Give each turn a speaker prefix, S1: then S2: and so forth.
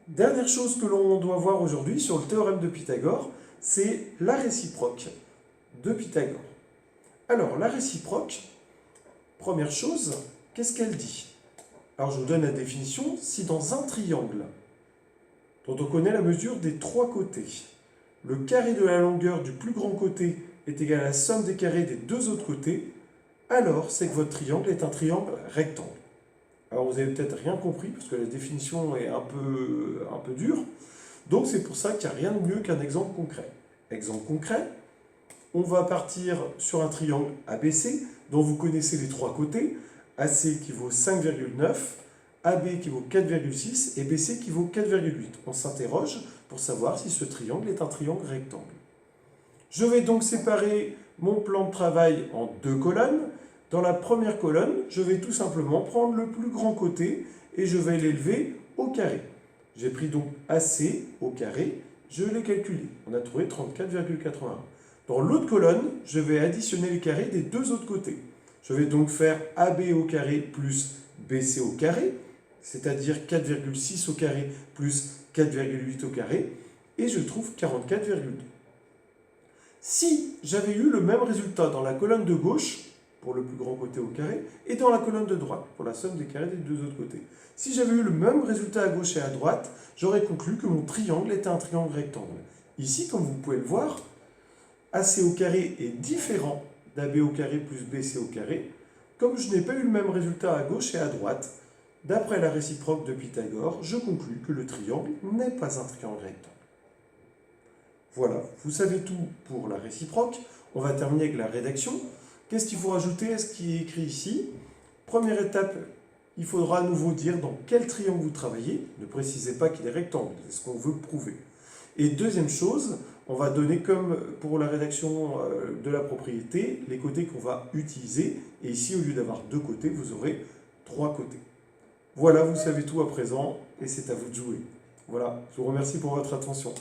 S1: Dernière chose que l'on doit voir aujourd'hui sur le théorème de Pythagore, c'est la réciproque de Pythagore. Alors, la réciproque, première chose, qu'est-ce qu'elle dit? Alors, je vous donne la définition. Si dans un triangle, dont on connaît la mesure des trois côtés, le carré de la longueur du plus grand côté est égal à la somme des carrés des deux autres côtés, alors c'est que votre triangle est un triangle rectangle. Alors vous avez peut-être rien compris, parce que la définition est un peu dure. Donc c'est pour ça qu'il n'y a rien de mieux qu'un exemple concret. Exemple concret, on va partir sur un triangle ABC, dont vous connaissez les trois côtés. AC qui vaut 5,9, AB qui vaut 4,6 et BC qui vaut 4,8. On s'interroge pour savoir si ce triangle est un triangle rectangle. Je vais donc séparer mon plan de travail en deux colonnes. Dans la première colonne, je vais tout simplement prendre le plus grand côté et je vais l'élever au carré. J'ai pris donc AC au carré, je l'ai calculé. On a trouvé 34,81. Dans l'autre colonne, je vais additionner les carrés des deux autres côtés. Je vais donc faire AB au carré plus BC au carré, c'est-à-dire 4,6 au carré plus 4,8 au carré, et je trouve 44,2. Si j'avais eu le même résultat dans la colonne de gauche, pour le plus grand côté au carré, et dans la colonne de droite, pour la somme des carrés des deux autres côtés. Si j'avais eu le même résultat à gauche et à droite, j'aurais conclu que mon triangle était un triangle rectangle. Ici, comme vous pouvez le voir, AC au carré est différent d'AB au carré plus BC au carré. Comme je n'ai pas eu le même résultat à gauche et à droite, d'après la réciproque de Pythagore, je conclus que le triangle n'est pas un triangle rectangle. Voilà, vous savez tout pour la réciproque. On va terminer avec la rédaction. Qu'est-ce qu'il faut rajouter à ce qui est écrit ici? Première étape, il faudra à nouveau dire dans quel triangle vous travaillez. Ne précisez pas qu'il est rectangle, c'est ce qu'on veut prouver. Et deuxième chose, on va donner comme pour la rédaction de la propriété, les côtés qu'on va utiliser. Et ici, au lieu d'avoir deux côtés, vous aurez trois côtés. Voilà, vous savez tout à présent et c'est à vous de jouer. Voilà, je vous remercie pour votre attention.